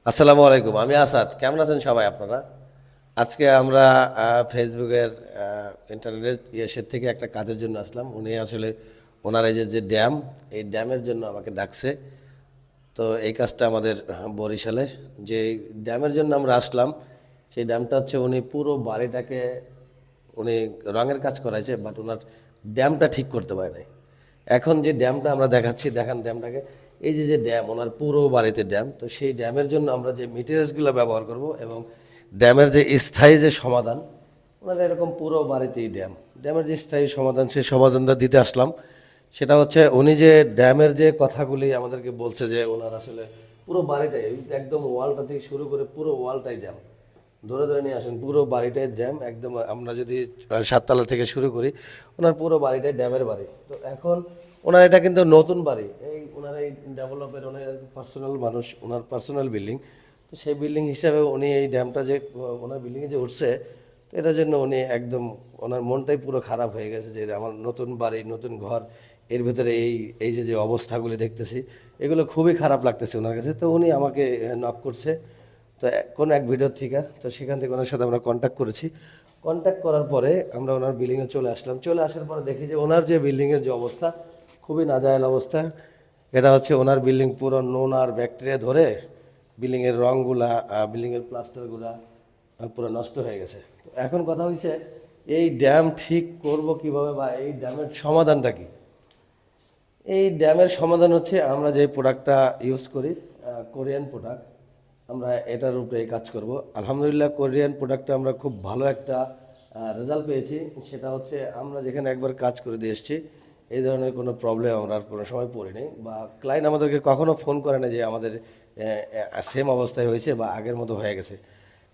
আসসালামু আলাইকুম। আমি আসাদ। কেমন আছেন সবাই আপনারা? আজকে আমরা ফেসবুকের ইন্টারনেটের ইয়েসের থেকে একটা কাজের জন্য আসলাম। উনি আসলে ওনার এই যে ড্যাম, এই ড্যামের জন্য আমাকে ডাকছে। তো এই কাজটা আমাদের বরিশালে যে ড্যামের জন্য আমরা আসলাম, সেই ড্যামটা হচ্ছে উনি পুরো বাড়িটাকে উনি রঙের কাজ করাইছে, বাট ওনার ড্যামটা ঠিক করতে পারে নাই। এখন যে ড্যামটা আমরা দেখাচ্ছি, দেখান ড্যামটাকে। এই যে ড্যাম, ওনার পুরো বাড়িতে ড্যাম। তো সেই ড্যামের জন্য আমরা যে মেটেরিয়ালসগুলো ব্যবহার করব এবং ড্যামের যে স্থায়ী যে সমাধান, ওনাদের এরকম পুরো বাড়িতেই ড্যাম, ড্যামের যে স্থায়ী সমাধান, সেই সমাধানটা দিতে আসলাম। সেটা হচ্ছে উনি যে ড্যামের যে কথাগুলি আমাদেরকে বলছে, যে ওনার আসলে পুরো বাড়িটাই একদম ওয়ালটা থেকে শুরু করে পুরো ওয়ালটাই ড্যাম। ধরে ধরে নিয়ে আসেন, পুরো বাড়িটাই ড্যাম একদম। আমরা যদি সাততলা থেকে শুরু করি, ওনার পুরো বাড়িটাই ড্যামের বাড়ি। তো এখন ওনার এটা কিন্তু নতুন বাড়ি, এই ওনার এই ডেভেলপের ওনার পার্সোনাল মানুষ, ওনার পার্সোনাল বিল্ডিং। তো সেই বিল্ডিং হিসাবে উনি এই ড্যামটা যে ওনার বিল্ডিংয়ে যে উঠছে, তো এটার জন্য উনি একদম ওনার মনটাই পুরো খারাপ হয়ে গেছে যে আমার নতুন বাড়ি, নতুন ঘর, এর ভিতরে এই এই যে যে অবস্থাগুলি দেখতেছি, এগুলো খুবই খারাপ লাগতেছে ওনার কাছে। তো উনি আমাকে নক করছে, তো কোন এক ভিডিও থেকে, তো সেখান থেকে ওনার সাথে আমরা কন্ট্যাক্ট করেছি। কন্ট্যাক্ট করার পরে আমরা ওনার বিল্ডিংয়ে চলে আসলাম। চলে আসার পরে দেখি যে ওনার যে বিল্ডিংয়ের যে অবস্থা, খুবই নাজায়াল অবস্থা। এটা হচ্ছে ওনার বিল্ডিং পুরো নোনা আর ব্যাকটেরিয়া ধরে বিল্ডিংয়ের রঙগুলা, বিল্ডিংয়ের প্লাস্টারগুলা পুরো নষ্ট হয়ে গেছে। তো এখন কথা হচ্ছে, এই ড্যাম ঠিক করব কিভাবে, বা এই ড্যামের সমাধানটা কি? এই ড্যামের সমাধান হচ্ছে আমরা যে প্রোডাক্টটা ইউজ করি, কোরিয়ান প্রোডাক্ট, আমরা এটার উপরে কাজ করব। আলহামদুলিল্লাহ কোরিয়ান প্রোডাক্টটা আমরা খুব ভালো একটা রেজাল্ট পেয়েছি। সেটা হচ্ছে আমরা যেখানে একবার কাজ করে দিয়ে এসেছি, এই ধরনের কোনো প্রবলেম আমরা আর কোনো সময় পড়িনি, বা ক্লায়েন্ট আমাদেরকে কখনো ফোন করে না যে আমাদের সেম অবস্থায় হয়েছে বা আগের মতো হয়ে গেছে।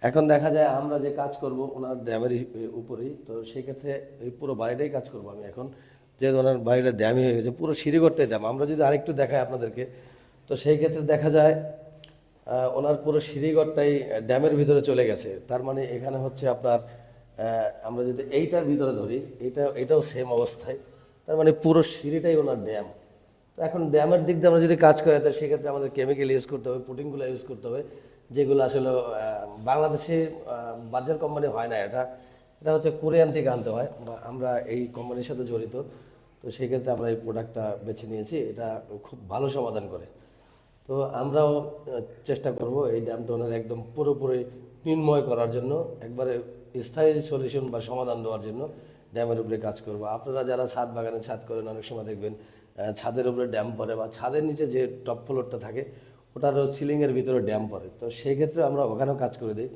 এখন দেখা যায় আমরা যে কাজ করব ওনার ড্যামের উপরেই, তো সেক্ষেত্রে এই পুরো বাড়িটাই কাজ করব আমি এখন। যেহেতু ওনার বাড়িটা ড্যামই হয়ে গেছে, পুরো সিঁড়িঘরটাই ড্যাম। আমরা যদি আরেকটু দেখাই আপনাদেরকে, তো সেই ক্ষেত্রে দেখা যায় ওনার পুরো সিঁড়িঘরটাই ড্যামের ভিতরে চলে গেছে। তার মানে এখানে হচ্ছে আপনার আমরা যদি এইটার ভিতরে ধরি, এটাও সেম অবস্থায়। তার মানে পুরো সিঁড়িটাই ওনার ড্যাম। তো এখন ড্যামের দিক দিয়ে আমরা যদি কাজ করি, তো সেক্ষেত্রে আমাদের কেমিক্যাল ইউজ করতে হবে, পুটিংগুলো ইউজ করতে হবে, যেগুলো আসলে বাংলাদেশে বাজার কোম্পানি হয় না। এটা এটা হচ্ছে কোরিয়ান থেকে আনতে হয়, বা আমরা এই কোম্পানির সাথে জড়িত। তো সেক্ষেত্রে আমরা এই প্রোডাক্টটা বেছে নিয়েছি, এটা খুব ভালো সমাধান করে। তো আমরাও চেষ্টা করব এই ড্যামটা ওনার একদম পুরোপুরি নির্ময় করার জন্য, একবারে স্থায়ী সলিউশন বা সমাধান দেওয়ার জন্য ড্যামের উপরে কাজ করব। আপনারা যারা ছাদ বাগানে ছাদ করেন, অনেক সময় দেখবেন ছাদের উপরে ড্যাম পড়ে, বা ছাদের নিচে যে টপ ফ্লোরটা থাকে ওটারও সিলিংয়ের ভিতরে ড্যাম পড়ে। তো সেই ক্ষেত্রে আমরা ওখানেও কাজ করে দিই।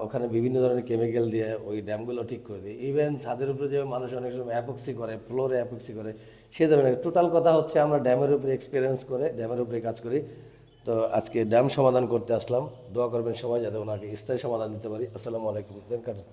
ওখানে বিভিন্ন ধরনের কেমিক্যাল দিয়ে ওই ড্যামগুলো ঠিক করে দিই। ইভেন ছাদের উপরে যে মানুষ অনেক সময় অ্যাপক্সি করে, ফ্লোরে অ্যাপক্সি করে, সে ধরনের টোটাল কথা হচ্ছে আমরা ড্যামের উপরে এক্সপিরিয়েন্স করে ড্যামের উপরে কাজ করি। তো আজকে ড্যাম সমাধান করতে আসলাম। দোয়া করবেন সবাই যাতে ওনাকে স্থায়ী সমাধান দিতে পারি। আসসালামু আলাইকুম। দেন কাটেন।